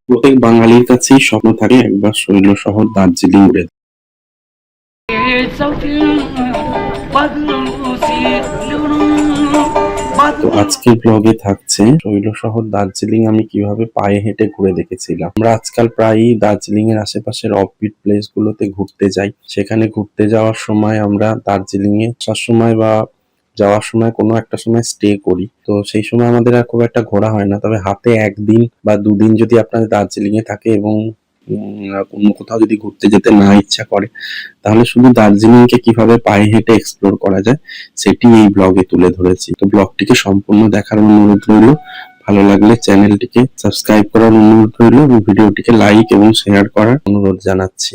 প্রত্যেক বাঙালির কাছেই স্বপ্ন থাকে একবার শৈল শহর দার্জিলিং ঘুরে। তো আজকের ব্লগে থাকছে শৈল শহর দার্জিলিং আমি কিভাবে পায়ে হেঁটে ঘুরে দেখেছিলাম। আমরা আজকাল প্রায়ই দার্জিলিং এর আশেপাশের অফবিট প্লেস গুলোতে ঘুরতে যাই। সেখানে ঘুরতে যাওয়ার সময় আমরা দার্জিলিং এ আসার সময় বা যাওয়ার সময় কোনো একটা সময় স্টে করি। তো সেই সময় আমাদের আর খুব একটা ঘোরা হয় না। তবে হাতে একদিন বা দুদিন যদি আপনাদের দার্জিলিং এ থাকে এবং অন্য কোথাও যদি ঘুরতে যেতে না ইচ্ছা করে, তাহলে শুধু দার্জিলিং কে কিভাবে পায়ে হেঁটে এক্সপ্লোর করা যায় সেটি এই ব্লগে তুলে ধরেছি। তো ব্লগটিকে সম্পূর্ণ দেখার অনুরোধ রইল। ভালো লাগলে চ্যানেলটিকে সাবস্ক্রাইব করার অনুরোধ রইল এবং ভিডিওটিকে লাইক এবং শেয়ার করার অনুরোধ জানাচ্ছি।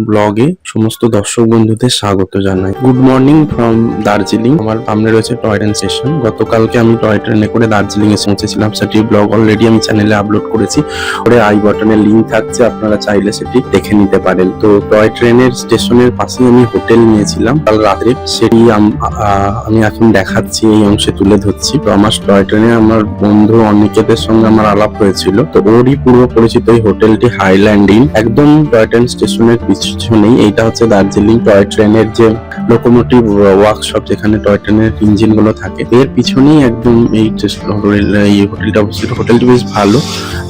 ব্লগে সমস্ত দর্শক বন্ধুদের স্বাগত জানাই। Good morning from Darjeeling. আমার সামনে রয়েছে টয় ট্রেন স্টেশন। গতকালকে আমি টয় ট্রেনে করে দার্জিলিং এ পৌঁছেছিলাম। সেটির ব্লগ অলরেডি আমি চ্যানেলে আপলোড করেছি। ওরে আই বাটনে লিংক থাকছে, আপনারা চাইলে সেটি দেখে নিতে পারেন। তো টয় ট্রেনের স্টেশনের পাশে আমি হোটেল নিয়েছিলাম কাল রাতে, সেটি আমি এখন দেখাচ্ছি, এই অংশে তুলে ধরছি। তো আমার টয় ট্রেনে আমার বন্ধু অনিকেতের সঙ্গে আমার আলাপ হয়েছিল। তো ওরই পূর্ব পরিচিত এই হোটেলটি হাইল্যান্ড ইন, একদম টয় ট্রেন স্টেশনের পিছনেই। এইটা হচ্ছে দার্জিলিং টয় ট্রেনের যে লোকোমোটিভ ওয়ার্কশপ, যেখানে টয় ট্রেনের ইঞ্জিন গুলো থাকে, এর পিছনেই একদম এই হোটেলটা অবস্থিত। হোটেলটি বেশ ভালো,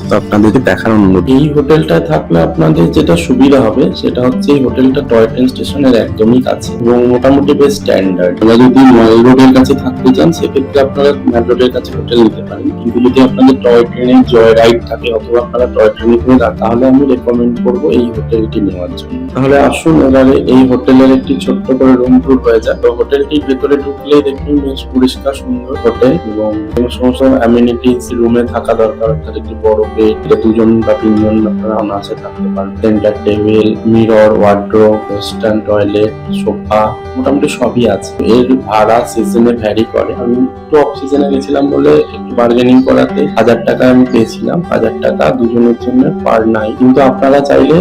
তো আপনাদেরকে দেখার অনুরোধ। এই হোটেলটা থাকলে আপনাদের যেটা সুবিধা হবে সেটা হচ্ছে এই হোটেলটা টয় ট্রেন স্টেশনের একদমই কাছে এবং মোটামুটি বেশ স্ট্যান্ডার্ড। আপনারা যদি মল রোডের কাছে থাকতে চান সেক্ষেত্রে আপনারা মল রোডের কাছে হোটেল নিতে পারেন, কিন্তু যদি আপনাদের টয় ট্রেনের জয় রাইড থাকে অথবা আপনারা টয় ট্রেনে করে যান, তাহলে আমি রেকমেন্ড করবো এই হোটেলটি নেওয়ার জন্য। তাহলে আসুন এবারে এই হোটেলের একটি ছোট্ট করে রুম ট্যুর হয়ে যায়। তো হোটেলটির ভেতরে ঢুকলেই দেখুন বেশ পরিষ্কার সুন্দর হোটেল এবং সমস্ত অ্যামিনিটিস রুমে থাকা দরকার। অর্থাৎ একটি বড় বেড, দুজন বা তিনজন আপনারা অনায়াসে থাকতে পারেন, centre table, mirror, wardrobe, western toilet, sofa, মোটামুটি সবই আছে। এর ভাড়া সিজনে ভ্যারি করে। আমি একটু অফ সিজনে গেছিলাম বলে একটু বার্গেনিং করাতে 1000 টাকা আমি পেয়েছিলাম। 1000 টাকা দুজনের জন্য পার নাইট, কিন্তু আপনারা চাইলে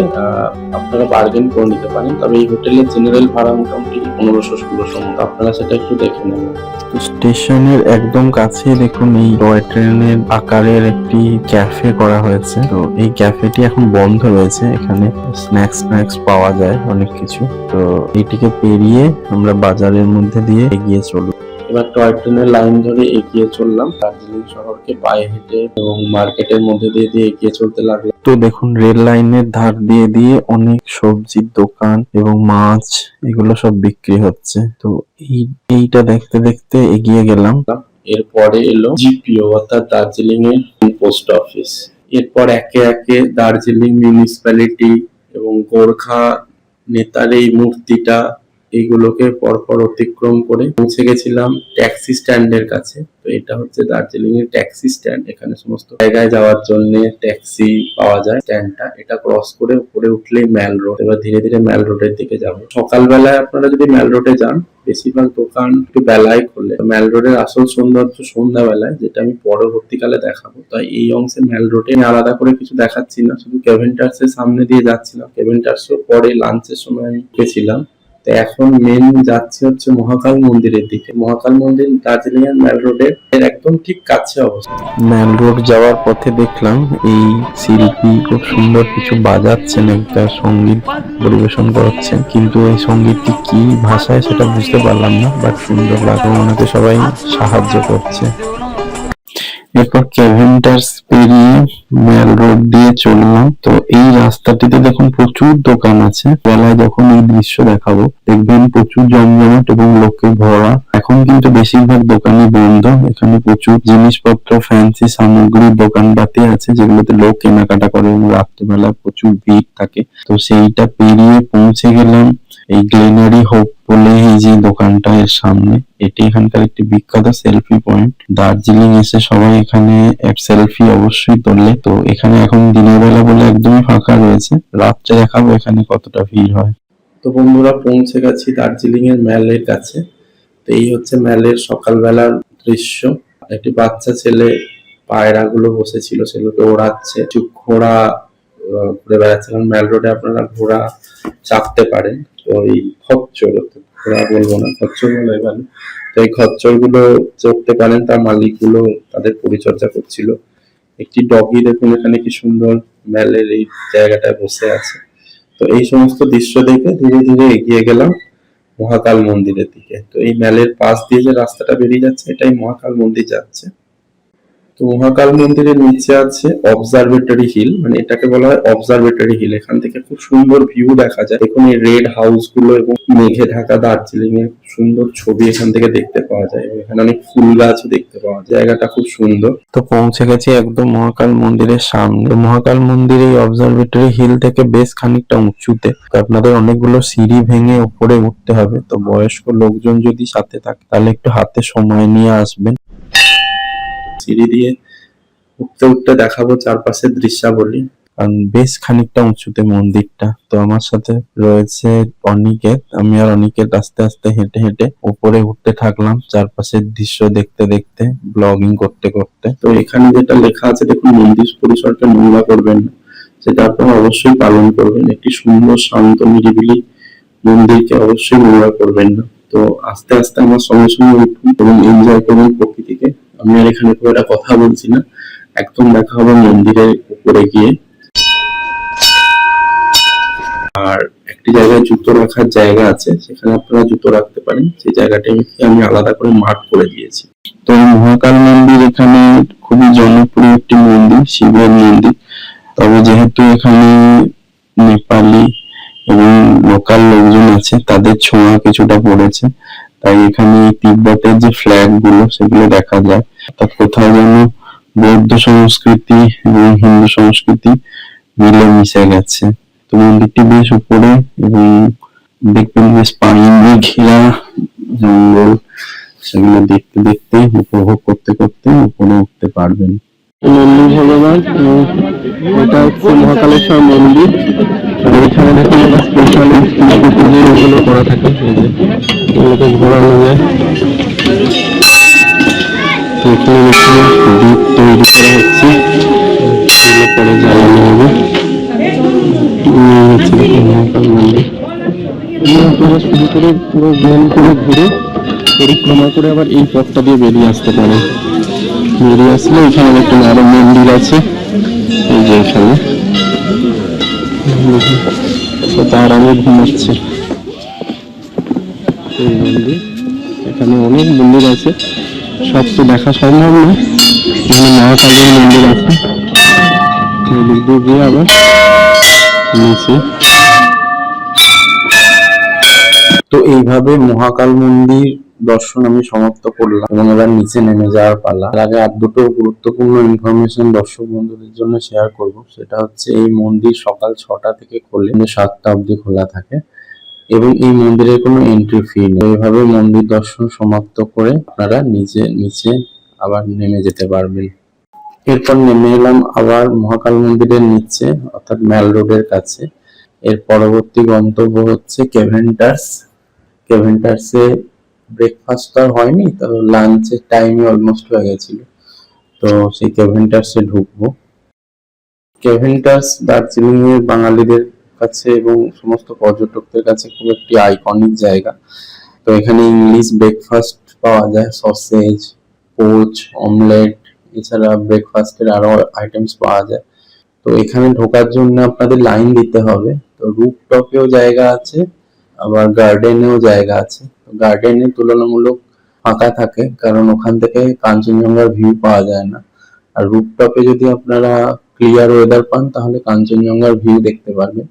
আপনারা বার্গেন করে নিতে পারেন। তবে এই হোটেলের জেনারেল ভাড়া মোটামুটি 1500-1600 মতো। আপনারা সেটা একটু দেখে নেবেন। স্টেশনের একদম কাছে দেখুন এই টয় ট্রেনের আকারের একটি ক্যাফে করা হয়েছে। তো এই ক্যাফেটি এখন বন্ধ রয়েছে। এখানে স্ন্যাক্স পাওয়া যায় অনেক কিছু। তো এইটিকে পেরিয়ে আমরা বাজারের মধ্যে দিয়ে এগিয়ে চলব। এবার টয় ট্রেনের লাইন ধরে এগিয়ে চললাম দার্জিলিং শহরকে পায়ে হেঁটে এবং মার্কেটের মধ্যে দিয়ে এগিয়ে চলতে লাগলো। তো দেখুন রেল লাইনের ধার দিয়ে অনেক সবজির দোকান এবং মাছ এগুলো সব বিক্রি হচ্ছে। তো এইটা দেখতে দেখতে এগিয়ে গেলাম। এরপরে এলো জিপিও অর্থাৎ দার্জিলিং এর পোস্ট অফিস। এরপর একে একে দার্জিলিং মিউনিসিপ্যালিটি এবং গোর্খা নেতার এই মূর্তিটা, এইগুলোকে পরপর অতিক্রম করে পৌঁছে গেছিলাম ট্যাক্সি স্ট্যান্ডের কাছে। তো এটা হচ্ছে দার্জিলিং এর ট্যাক্সি স্ট্যান্ড। এখানে সমস্ত জায়গায় যাওয়ার জন্য ট্যাক্সি পাওয়া যায়। স্ট্যান্ডটা এটা ক্রস করে উপরে উঠলেই ম্যাল রোড। এবার ধীরে ধীরে ম্যাল রোডের দিকে যাব। সকালবেলায় আপনারা যদি ম্যাল রোডে যান, বেশিরভাগ দোকান একটু বেলায় খোলে। ম্যাল রোডের আসল সৌন্দর্য সন্ধ্যাবেলায়, যেটা আমি পরবর্তীকালে দেখাবো। তাই এই অংশে ম্যাল রোডে আলাদা করে কিছু দেখাচ্ছি না, শুধু কেভেন্টার্স এর সামনে দিয়ে যাচ্ছিলাম। কেভেন্টার্সও পরে লাঞ্চের সময় আমি গেছিলাম। তো এখন মেন যাচ্ছে হচ্ছে মহাকাল মন্দিরের দিকে। মহাকাল মন্দির দার্জিলিং এর ম্যাল রোডের একদম ঠিক কাছে অবস্থিত। ম্যাল রোড যাওয়ার পথে দেখলাম এই শিল্পী খুব সুন্দর কিছু বাজাচ্ছেন, একটা সঙ্গীত পরিবেশন করছেন, কিন্তু এই সঙ্গীতটি কি ভাষায় সেটা বুঝতে পারলাম না, বাট সুন্দর লাগে। ওনাকে সবাই সাহায্য করছে। এরপর কেভেন্টার্স পেরিয়ে ম্যাল রোড দিয়ে চললাম। তো এই রাস্তাটিতে দেখুন প্রচুর দোকান আছে। বেলায় যখন এই দৃশ্য দেখাবো দেখবেন প্রচুর জমজমাট এবং লোকে ভরা। এখন কিন্তু বেশিরভাগ দোকানই বন্ধ। এখানে প্রচুর জিনিসপত্র, ফ্যান্সি সামগ্রীর দোকানপাতি আছে যেগুলোতে লোক কেনাকাটা করে এবং রাত্রিবেলা প্রচুর ভিড় থাকে। তো সেইটা পেরিয়ে পৌঁছে গেলাম এই গ্লেনারি হোপ বলে এই যে দোকানটা, এর সামনে। এটি এখানকার একটি বিখ্যাত সেলফি পয়েন্ট। দার্জিলিং এসে সবাই এখানে এক সেলফি অবশ্যই তোলে। তো এখানে এখন দিনের বেলা বলে একদমই ফাঁকা রয়েছে, রাত্রে দেখাবো এখানে কতটা ভিড় হয়। তো বন্ধুরা পৌঁছে গেছি দার্জিলিং এর ম্যালের কাছে। তো এই হচ্ছে ম্যালের সকালবেলার দৃশ্য। একটি বাচ্চা ছেলে পায়রা গুলো বসেছিল সেগুলোকে ওড়াচ্ছে। ঘোড়া ঘুরে বেড়াচ্ছে। কারণ ম্যাল রোডে আপনারা ঘোড়া চাপতে পারেন। তো এই খচ্চর, ঘোড়া বলবো না, খচ্চর বলে গেল। তো এই খচ্চর গুলো চড়তে পারেন। তার মালিক গুলো তাদের পরিচর্যা করছিল। একটি ডগি দেখুন এখানে কি সুন্দর ম্যালের এই জায়গাটায় বসে আছে। তো এই সমস্ত দৃশ্য দেখে ধীরে ধীরে এগিয়ে গেলাম মহাকাল মন্দিরের দিকে। তো এই ম্যালের পাশ দিয়ে যে রাস্তাটা বেরিয়ে যাচ্ছে এটাই মহাকাল মন্দির যাচ্ছে। তো মহাকাল মন্দিরের নিচে আছে অবজারভেটরি হিল, মানে এটাকে বলা হয় অবজারভেটরি হিল। এখান থেকে খুব সুন্দর ভিউ দেখা যায়। দেখুন এই রেড হাউস গুলো এবং মেঘে ঢাকা দার্জিলিং এর সুন্দর ছবি এখান থেকে দেখতে পাওয়া যায়। এবং এখানে অনেক ফুল গাছও দেখতে পাওয়া যায়। জায়গাটা খুব সুন্দর। তো পৌঁছে গেছি একদম মহাকাল মন্দিরের সামনে। মহাকাল মন্দির এই অবজারভেটরি হিল থেকে বেশ খানিকটা উঁচুতে। তো আপনাদের অনেকগুলো সিঁড়ি ভেঙে উপরে উঠতে হবে। তো বয়স্ক লোকজন যদি সাথে থাকে তাহলে একটু হাতে সময় নিয়ে আসবেন। সিঁড়ি দিয়ে উঠতে উঠতে দেখাবো চারপাশের দৃশ্যাবলী, কারণ বেশ খানিকটা উঁচুতে মন্দিরটা। তো আমার সাথে রয়েছে অনিকেত। আমি আর অনিকেত আস্তে আস্তে হেঁটে হেঁটে উপরে উঠতে থাকলাম চারপাশের দৃশ্য দেখতে দেখতে, ব্লগিং করতে করতে। তো এখানে যেটা লেখা আছে দেখুন, মন্দির পরিসরটা নোংরা করবেন না, সেটা আপনারা অবশ্যই পালন করবেন। একটি সুন্দর শান্ত নিরিবিলি মন্দিরকে অবশ্যই নোংরা করবেন না। তো আস্তে আস্তে আমার সঙ্গে সঙ্গে উঠুন এবং এনজয় করুন প্রকৃতিকে। আমি আর এখানে খুব একটা কথা বলছি না, একদম দেখা হবে মন্দিরের উপরে গিয়ে। আর একটি জায়গায় জুতো রাখার জায়গা আছে, সেখানে আপনারা জুতো রাখতে পারেন। সেই জায়গাটাকে আমি আলাদা করে মার্ক করে দিয়েছি। তো মহাকাল মন্দির এখানে খুবই জনপ্রিয় একটি মন্দির, শিবের মন্দির। তবে যেহেতু এখানে নেপালি এবং লোকাল লোকজন আছে, তাদের ছোঁয়া কিছুটা পড়েছে, তাই এখানে তিব্বতের যে ফ্ল্যাগ গুলো সেগুলো দেখা যায়। অর্থাৎ কোথাও যেন বৌদ্ধ সংস্কৃতি এবং হিন্দু সংস্কৃতি মিলে মিশে গেছে। তো মন্দিরটি বেশ উপরে এবং দেখবেন বেশ পানি দিয়ে ঘেরা জঙ্গল, সেগুলো দেখতে দেখতে উপভোগ করতে করতে উপরে উঠতে পারবেন। নন্দী ভগবান, এটা হচ্ছে মহাকালেশ্বর মন্দির। এখানে দেখুন স্পেশাল পুজো করা থাকে, এগুলোকে ঘোরানো যায়। এখানে দ্বীপ তৈরি করা হচ্ছে, এগুলো পরে জ্বালানো হবে। মহাকাল মন্দির আপনারা শুরু করে পুরো জ্ঞান করে ঘুরে পরিক্রমা করে আবার এই পথটা দিয়ে বেরিয়ে আসতে পারেন। বেরিয়ে আসলে এখানে একটা আরো মন্দির আছে, এই যে এখানে তার আগে ঘুমাচ্ছে এই মন্দির। এখানে অনেক মন্দির আছে, সব তো দেখা সম্ভব না। এখানে মহাকালের মন্দির আছে, গিয়ে আবার নিচে। তো এইভাবে মহাকাল মন্দির দর্শন আমি সমাপ্ত করলাম এবং এবার নিচে নেমে যাওয়ার পালা। তার আগে আর দুটো গুরুত্বপূর্ণ ইনফরমেশন দর্শক বন্ধুদের জন্য শেয়ার করব। সেটা হচ্ছে এই মন্দির সকাল 6টা থেকে খোলে, 7টা অবধি খোলা থাকে এবং এই মন্দিরের কোনো এন্ট্রি ফি নেই। এইভাবে মন্দির দর্শন সমাপ্ত করে আপনারা নিচে আবার নেমে যেতে পারবেন। এরপর নেমে এলাম আবার মহাকাল মন্দিরের নিচে, অর্থাৎ ম্যাল রোডের কাছে। এর পরবর্তী গন্তব্য হচ্ছে কেভেন্টার্সে ব্রেকফাস্ট আর হয়নি, তো লাঞ্চের টাইমে অলমোস্ট হয়ে গেছিল। তো সেই কেভেন্টার্সে ঢুকবো। কেভেন্টার্স দার্জিলিং এর বাঙালিদের কাছে এবং সমস্ত পর্যটকদের কাছে খুব একটি আইকনিক জায়গা। তো এখানে ইংলিশ ব্রেকফাস্ট পাওয়া যায়, সসেজ, পোচ, অমলেট, এছাড়া ব্রেকফাস্টের আরো আইটেমস পাওয়া যায়। তো এখানে ঢোকার জন্য আপনাদের লাইন দিতে হবে। তো রুফটপেও জায়গা আছে, আবার গার্ডেনেও জায়গা আছে। গার্ডেনে তুলনামূলক ফাঁকা থাকে, কারণ ওখান থেকে কাঞ্চনজঙ্ঘার ভিউ পাওয়া যায় না। আর রুফটপে যদি আপনারা ক্লিয়ার ওয়েদার পান তাহলে কাঞ্চনজঙ্ঘার ভিউ দেখতে পারবেন।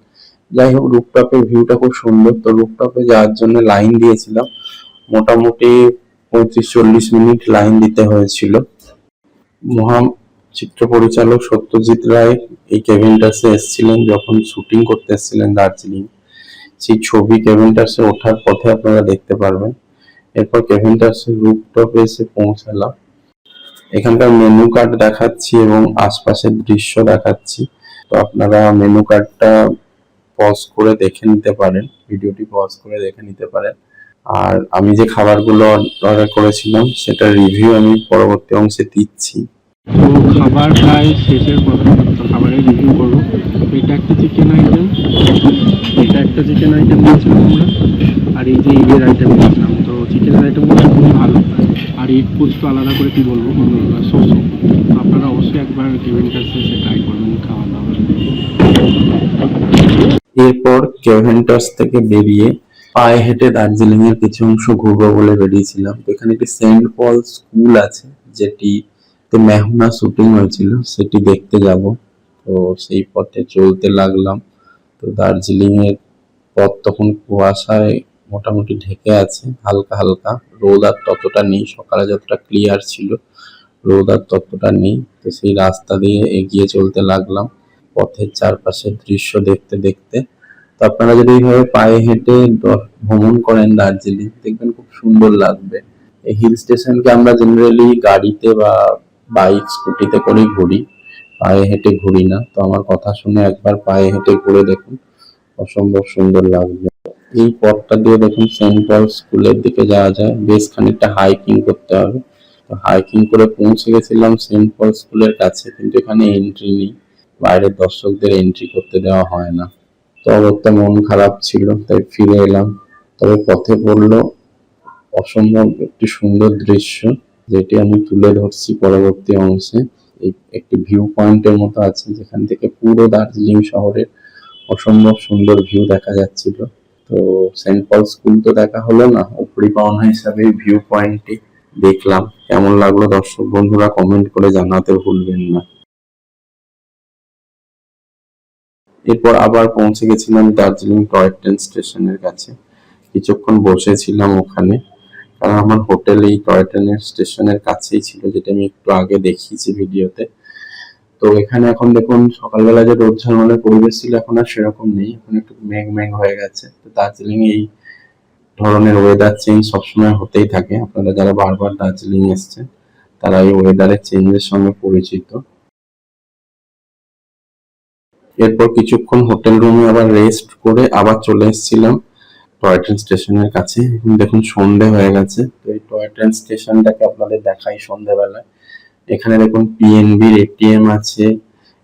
যাই হোক, রুফটপের ভিউটা খুব সুন্দর। তো রুফটপে যাওয়ার জন্য লাইন দিয়েছিলাম, মোটামুটি 35-40 মিনিট লাইন দিতে হয়েছিল। চিত্র পরিচালক সত্যজিৎ রায় এই কেভেন্টার্সে এসেছিলেন যখন শুটিং করতে এসেছিলেন দার্জিলিং। সেই ছবি কেভেন্টার্সে ওঠার পথে আপনারা দেখতে পারবেন। এরপর কেভেন্টার্সের রুফটপে এসে পৌঁছালাম। এখানকার মেনু কার্ড দেখাচ্ছি এবং আশপাশের দৃশ্য দেখাচ্ছি। তো আপনারা মেনু কার্ডটা পজ করে দেখে নিতে পারেন, ভিডিওটি পজ করে দেখে নিতে পারেন। আর আমি যে খাবারগুলো অর্ডার করেছিলাম সেটার রিভিউ আমি পরবর্তী অংশে দিচ্ছি। তো খাবার প্রায় শেষের পথে, তো খাবারের রিভিউ করবো। এটা একটা চিকেন আইটেম, এটা একটা একটা চিকেন আইটেম নিয়েছিলাম আমরা, আর এই যে ঈদের আইটেম নিয়েছিলাম। তো চিকেনের আইটেমগুলো খুবই ভালো, আর ঈদ পোস্ত আলাদা করে কি বলবো, সোসো। তো আপনারা অবশ্যই একবার কেভেন্টার্সে এসে ট্রাই করবেন খাওয়া দাওয়া। এরপর কেভেন্টার্স থেকে বেরিয়ে পায়ে হেঁটে দার্জিলিং এর কিছু অংশ ঘুরবো বলে বেরিয়েছিলাম। তো এখানে একটি সেন্ট পল স্কুল আছে, যেটিতে মেহুনা শুটিং হয়েছিল, সেটি দেখতে যাব। তো সেই পথে চলতে লাগলাম। তো দার্জিলিং এর পথ তখন কুয়াশায় মোটামুটি ঢেকে আছে, হালকা হালকা। রোদ আর ততটা নেই, সকালে যতটা ক্লিয়ার ছিল রোদ আর ততটা নেই। তো সেই রাস্তা দিয়ে এগিয়ে চলতে লাগলাম পথের চারপাশের দৃশ্য দেখতে দেখতে। তো আপনারা যদি এইভাবে পায়ে হেঁটে ভ্রমণ করেন দার্জিলিং, দেখবেন খুব সুন্দর লাগবে। এই হিল স্টেশনকে আমরা জেনারেলি গাড়িতে বা বাইক স্কুটিতে করেই ঘুরি, পায়ে হেঁটে ঘুরি না। তো আমার কথা শুনে একবার পায়ে হেঁটে ঘুরে দেখুন, অসম্ভব সুন্দর লাগবে। এই পথটা দিয়ে দেখুন সেন্ট পল স্কুলের দিকে যাওয়া যায়, বেশ খানিকটা হাইকিং করতে হবে। তো হাইকিং করে পৌঁছে গেছিলাম সেন্ট পল স্কুলের কাছে, কিন্তু এখানে এন্ট্রি নেই, বাইরের দর্শকদের এন্ট্রি করতে দেওয়া হয় না। তো অগত্যা মন খারাপ ছিল, তাই ফিরে এলাম। তবে পথে পড়লো অসম্ভব একটি সুন্দর দৃশ্য, যেটি আমি তুলে ধরছি পরবর্তী অংশে। এই একটি ভিউ পয়েন্টের মতো আছে, যেখান থেকে পুরো দার্জিলিং শহরের অসম্ভব সুন্দর ভিউ দেখা যাচ্ছিল। তো সেন্ট পল স্কুল তো দেখা হলো না, উপরি পাওনা হিসাবে ভিউ পয়েন্টটি দেখলাম। কেমন লাগলো দর্শক বন্ধুরা কমেন্ট করে জানাতে ভুলবেন না। এরপর আবার পৌঁছে গেছিলাম দার্জিলিং টয় ট্রেন স্টেশনের কাছে। কিছুক্ষণ বসেছিলাম ওখানে, কারণ আমার হোটেল এই টয় ট্রেনের স্টেশনের কাছেই ছিল, যেটা আমি একটু আগে দেখিয়েছি ভিডিওতে। তো এখানে এখন দেখুন সকালবেলা যে রোদ ঝলমলে পরিবেশ ছিল এখন আর সেরকম নেই, এখন একটু মেঘ মেঘ হয়ে গেছে। তো দার্জিলিং এই ধরনের ওয়েদার চেঞ্জ সবসময় হতেই থাকে। আপনারা যারা বারবার দার্জিলিং এসছেন তারা এই ওয়েদারের চেঞ্জের সঙ্গে পরিচিত। এরপর কিছুক্ষণ হোটেল রুমে আবার রেস্ট করে আবার চলে এসেছিলাম টয় ট্রেন স্টেশনের কাছে। এখন দেখুন সন্ধে হয়ে গেছে। তো এই টয় ট্রেন স্টেশনটাকে আপনাদের দেখাই সন্ধ্যেবেলায়। এখানে দেখুন পিএনবির এটিএম আছে,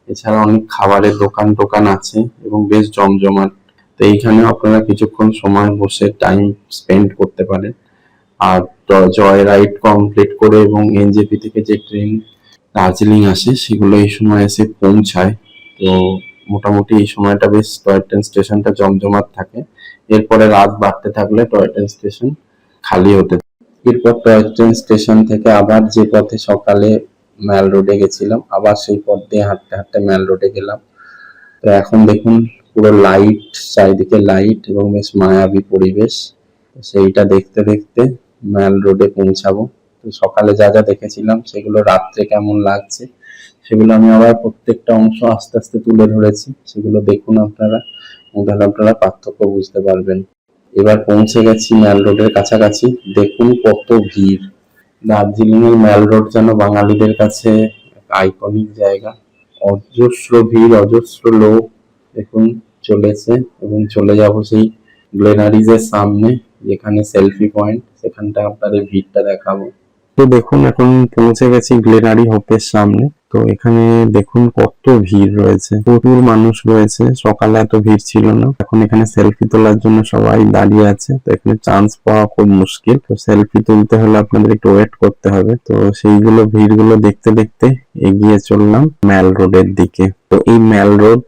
এছাড়া অনেক খাবারের দোকান টোকান আছে এবং বেশ জমজমাট। তো এইখানে আপনারা কিছুক্ষণ সময় বসে টাইম স্পেন্ড করতে পারেন। আর জয় রাইড কমপ্লিট করে এবং এনজেপি থেকে যে ট্রেন দার্জিলিং আসে সেগুলো এই সময় এসে পৌঁছায়। তো মোটামুটি এই সময়টা বেশ টয় ট্রেন স্টেশনটা জমজমাট থাকে। এরপরে রাত বাড়তে থাকলে টয় ট্রেন স্টেশন খালি হতে থাকে। এরপর টয় ট্রেন স্টেশন থেকে আবার যে পথে সকালে ম্যাল রোডে গেছিলাম, আবার সেই পথ দিয়ে হাঁটতে হাঁটতে ম্যাল রোডে গেলাম। তো এখন দেখুন পুরো লাইট, চারিদিকে লাইট এবং বেশ মায়াবী পরিবেশ। সেইটা দেখতে দেখতে ম্যাল রোডে পৌঁছাবো। তো সকালে যা যা দেখেছিলাম সেগুলো রাত্রে কেমন লাগছে সেগুলো আমি আবার প্রত্যেকটা অংশ আস্তে আস্তে তুলে ধরেছি, সেগুলো দেখুন আপনারা, তাহলে আপনারা পার্থক্য বুঝতে পারবেন। এবার পৌঁছে গেছি ম্যাল রোডের কাছাকাছি। দেখুন কত ভিড়। দার্জিলিং এর ম্যাল রোড যেন বাঙালিদের কাছে আইকনিক জায়গা। অজস্র ভিড়, অজস্র লোক দেখুন চলেছে, এবং চলে যাব সেই গ্লেনারিজ এর সামনে, যেখানে সেলফি পয়েন্ট, সেখানটা আপনাদের ভিড়টা দেখাবো। তো দেখুন এখন পৌঁছে গেছি গ্লেনারি হোপের সামনে। তো এখানে দেখুন কত ভিড় রয়েছে, প্রচুর মানুষ রয়েছে। সকালে এত ভিড় ছিল না। এখন এখানে সেলফি তোলার জন্য সবাই দাঁড়িয়ে আছে। তো এখানে চান্স পাওয়া খুব মুশকিল। তো সেলফি তুলতে হলে আপনাদের একটু ওয়েট করতে হবে। তো সেইগুলো ভিড় গুলো দেখতে দেখতে এগিয়ে চললাম ম্যাল রোডের দিকে। তো এই ম্যাল রোড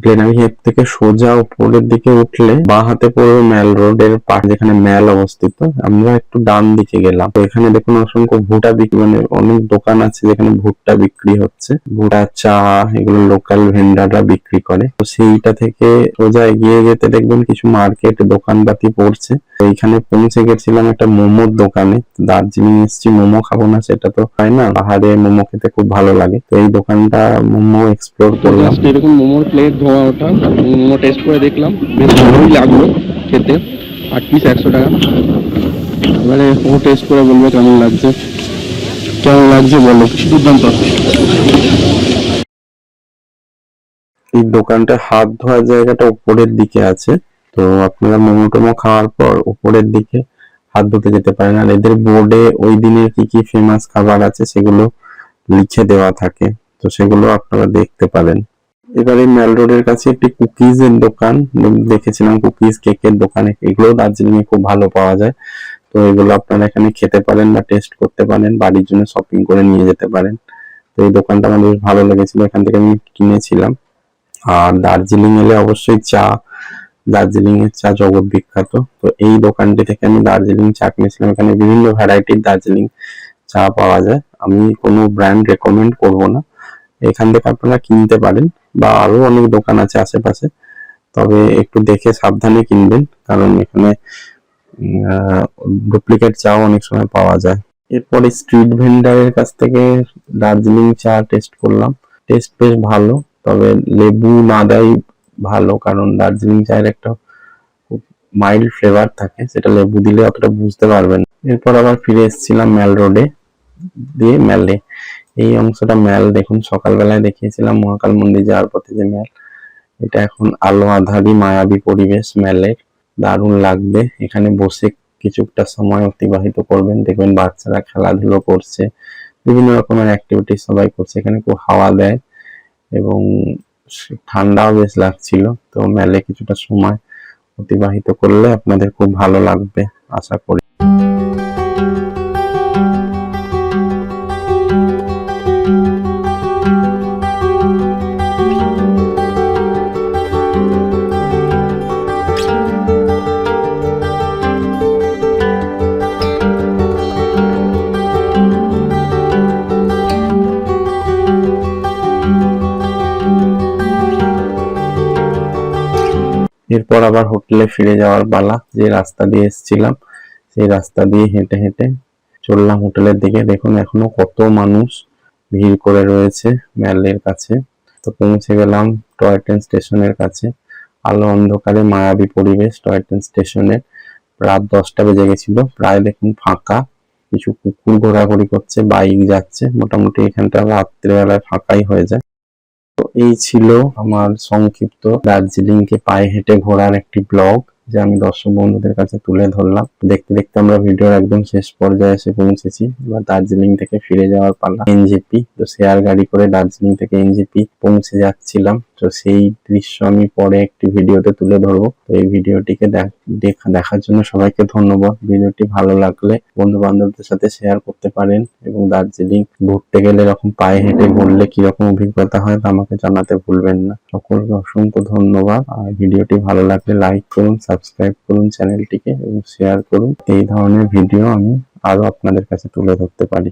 গ্লেনারি হেপ থেকে সোজা উপরের দিকে উঠলে বাঁ হাতে পড়বে ম্যাল রোডের পাশে যেখানে ম্যাল অবস্থিত। আমরা একটু ডান দিকে গেলাম। তো এখানে দেখুন অসংখ্য ভুট্টা বিক্রি, মানে অনেক দোকান আছে যেখানে ভুট্টা বিক্রি হচ্ছে। ভুট্টা, চা, এগুলো লোকাল ভেন্ডাররা বিক্রি করে। তো সেইটা থেকে সোজা এগিয়ে যেতে দেখবেন কিছু মার্কেট দোকানপাতি পড়ছে। এইখানে পৌঁছে গেছিলাম একটা মোমোর দোকানে। দার্জিলিং এসেছি, মোমো খাবো না সেটা তো হয় না, পাহাড়ে মোমো খেতে খুব ভালো লাগে। তো এই দোকানটা মোমো এক্সপ্লোর করলাম। এরকম মোমোর প্লেট ধোয়া ওঠা, মোমো টেস্ট করে দেখলাম, বেশ ভালোই লাগলো খেতে। 8 পিস 100 টাকা। এবারে ও টেস্ট করে বলবে কেমন লাগছে। কেমন লাগছে বলো। দুর্দান্ত। এই দোকানটা হাত ধোয়ার জায়গাটা উপরের দিকে আছে। তো আপনারা মোমো টোমো খাওয়ার পর উপরের দিকে হাত ধুতে যেতে পারেন। আর এদের বোর্ডে ওই দিনের কি কি ফেমাস খাবার আছে সেগুলো লিখে দেওয়া থাকে, তো সেগুলো আপনারা দেখতে পারেন। এবারে ম্যাল রোডের কাছে একটি কুকিজ এর দোকান দেখেছিলাম, কুকিজ কেকের দোকান, এগুলো দার্জিলিং এ খুব ভালো পাওয়া যায়। তো এগুলো আপনারা এখানে খেতে পারেন বা টেস্ট করতে পারেন, বাড়ির জন্য শপিং করে নিয়ে যেতে পারেন। তো এই দোকানটা আমার বেশ ভালো লেগেছিল, এখান থেকে আমি কিনেছিলাম। আর দার্জিলিং এলে অবশ্যই চা, দার্জিলিং এর চা জগৎ বিখ্যাত। তো এই দোকানটি থেকে আমি দার্জিলিং চা কিনেছিলাম। এখানে বিভিন্ন ভ্যারাইটির দার্জিলিং চা পাওয়া যায়। আমি কোনো ব্র্যান্ড রেকমেন্ড করব না, এখান থেকে আপনারা কিনতে পারেন, বা আরো অনেক দোকান আছে আশেপাশে, তবে একটু দেখে সাবধানে কিনবেন, কারণ এখানে ডুপ্লিকেট চাও অনেক সময় পাওয়া যায়। এরপরে স্ট্রিট ভেন্ডারের কাছ থেকে দার্জিলিং চা টেস্ট করলাম, টেস্ট বেশ ভালো, তবে লেবু না দেয় ভালো, কারণ দার্জিলিং চায়ের একটা খুব মাইল্ড ফ্লেভার থাকে, সেটা লেবু দিলে অতটা বুঝতে পারবেন। এরপর আবার ফিরে এসেছিলাম ম্যাল রোডে দিয়ে ম্যালে। এই অংশটা ম্যাল, দেখুন সকালবেলায় দেখিয়েছিলাম মহাকাল মন্দির যাওয়ার পথে যে ম্যাল, এটা এখন আলো আঁধারি মায়াবী পরিবেশ ম্যালের, দারুণ লাগবে। এখানে বসে কিছুটা সময় অতিবাহিত করবেন, দেখবেন বাচ্চারা খেলাধুলো করছে, বিভিন্ন রকমের অ্যাক্টিভিটি সবাই করছে, এখানে খুব হাওয়া দেয় এবং ঠান্ডাও বেশ লাগছিল। তো মেলে কিছুটা সময় অতিবাহিত করলে আপনাদের খুব ভালো লাগবে আশা করি। এরপর আবার হোটেলে ফিরে যাওয়ার পালা। যে রাস্তা দিয়ে এসেছিলাম সেই রাস্তা দিয়ে হেঁটে হেঁটে চললাম হোটেলের দিকে। দেখুন এখনো কত মানুষ ভিড় করে রয়েছে ম্যালের কাছে। তো পৌঁছে গেলাম টয় ট্রেন স্টেশনের কাছে, আলো অন্ধকারে মায়াবী পরিবেশ টয় ট্রেন স্টেশনের। রাত 10টা বেজে গেছিল, প্রায় দেখুন ফাঁকা, কিছু কুকুর ঘোরাঘুরি করছে, বাইক যাচ্ছে, মোটামুটি এখানটা রাত্রিবেলায় ফাঁকাই হয়ে যায়। তো এই ছিল আমার সংক্ষিপ্ত দার্জিলিং কে পায়ে হেঁটে ঘোরার একটি ব্লগ, যা আমি দর্শক বন্ধুদের কাছে তুলে ধরলাম। দেখতে দেখতে আমরা ভিডিওর একদম শেষ পর্যায়ে এসে পৌঁছেছি। এবার দার্জিলিং থেকে ফিরে যাওয়ার পালা। এনজেপি, তো শেয়ার গাড়ি করে দার্জিলিং থেকে এনজেপি পৌঁছে যাচ্ছিলাম। তো সেই দৃশ্য আমি পরে একটি ভিডিওতে তুলে ধরবো। তো এই ভিডিওটিকে দেখার জন্য সবাইকে ধন্যবাদ। ভিডিওটি ভালো লাগলে বন্ধু বান্ধবদের সাথে শেয়ার করতে পারেন, এবং দার্জিলিং ঘুরতে গেলে এরকম পায়ে হেঁটে ঘুরলে কিরকম অভিজ্ঞতা হয় তা আমাকে জানাতে ভুলবেন না। সকলকে অসংখ্য ধন্যবাদ। আর ভিডিওটি ভালো লাগলে লাইক করুন, সাবস্ক্রাইব করুন চ্যানেলটিকে এবং শেয়ার করুন। এই ধরনের ভিডিও আমি আরো আপনাদের কাছে তুলে ধরতে পারি।